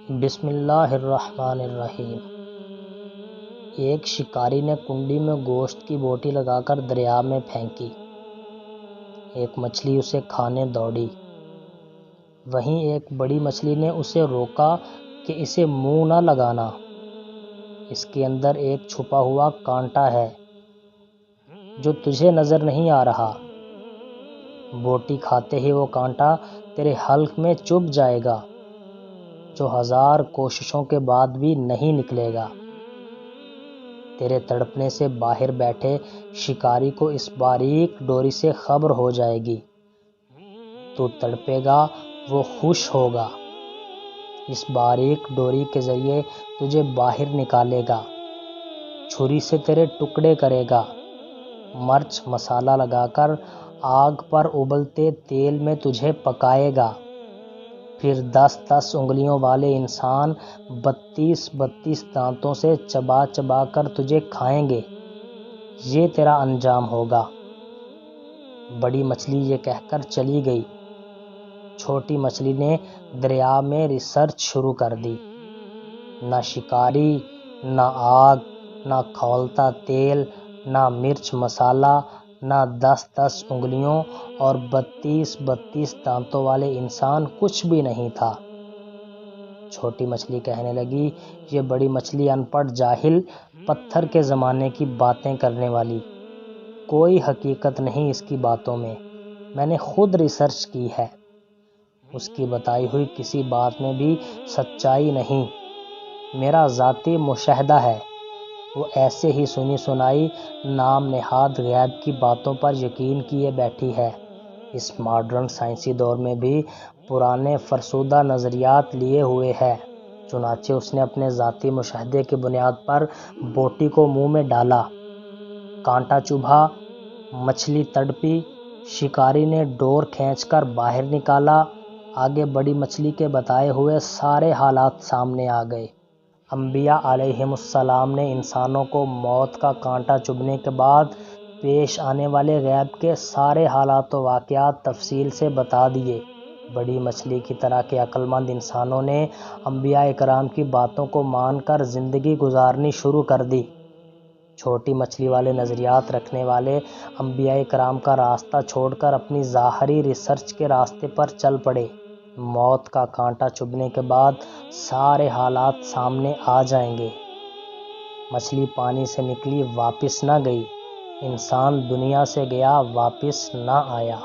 بسم اللہ الرحمن الرحیم۔ ایک شکاری نے کنڈی میں گوشت کی بوٹی لگا کر دریا میں پھینکی۔ ایک مچھلی اسے کھانے دوڑی۔ وہیں ایک بڑی مچھلی نے اسے روکا کہ اسے منہ نہ لگانا، اس کے اندر ایک چھپا ہوا کانٹا ہے جو تجھے نظر نہیں آ رہا۔ بوٹی کھاتے ہی وہ کانٹا تیرے حلق میں چبھ جائے گا، جو 1000 کوششوں کے بعد بھی نہیں نکلے گا۔ تیرے تڑپنے سے باہر بیٹھے شکاری کو اس باریک ڈوری سے خبر ہو جائے گی۔ تو تڑپے گا، وہ خوش ہوگا۔ اس باریک ڈوری کے ذریعے تجھے باہر نکالے گا، چھری سے تیرے ٹکڑے کرے گا، مرچ مسالہ لگا کر آگ پر ابلتے تیل میں تجھے پکائے گا۔ پھر 10 انگلیوں والے انسان 32 دانتوں سے چبا چبا کر تجھے کھائیں گے۔ یہ تیرا انجام ہوگا۔ بڑی مچھلی یہ کہہ کر چلی گئی۔ چھوٹی مچھلی نے دریا میں ریسرچ شروع کر دی۔ نہ شکاری، نہ آگ، نہ کھولتا تیل، نہ مرچ مسالہ، نہ 10 انگلیوں اور 32 دانتوں والے انسان، کچھ بھی نہیں تھا۔ چھوٹی مچھلی کہنے لگی، یہ بڑی مچھلی ان پڑھ جاہل، پتھر کے زمانے کی باتیں کرنے والی، کوئی حقیقت نہیں اس کی باتوں میں نے خود ریسرچ کی ہے، اس کی بتائی ہوئی کسی بات میں بھی سچائی نہیں، میرا ذاتی مشاہدہ ہے۔ وہ ایسے ہی سنی سنائی نام نہاد غیب کی باتوں پر یقین کیے بیٹھی ہے۔ اس ماڈرن سائنسی دور میں بھی پرانے فرسودہ نظریات لیے ہوئے ہے۔ چنانچہ اس نے اپنے ذاتی مشاہدے کی بنیاد پر بوٹی کو منہ میں ڈالا، کانٹا چبھا، مچھلی تڑپی، شکاری نے ڈور کھینچ کر باہر نکالا، آگے بڑی مچھلی کے بتائے ہوئے سارے حالات سامنے آ گئے۔ انبیاء علیہم السلام نے انسانوں کو موت کا کانٹا چبھنے کے بعد پیش آنے والے غیب کے سارے حالات و واقعات تفصیل سے بتا دیے۔ بڑی مچھلی کی طرح کے عقل مند انسانوں نے انبیاء کرام کی باتوں کو مان کر زندگی گزارنی شروع کر دی۔ چھوٹی مچھلی والے نظریات رکھنے والے انبیاء کرام کا راستہ چھوڑ کر اپنی ظاہری ریسرچ کے راستے پر چل پڑے۔ موت کا کانٹا چبھنے کے بعد سارے حالات سامنے آ جائیں گے۔ مچھلی پانی سے نکلی، واپس نہ گئی، انسان دنیا سے گیا، واپس نہ آیا۔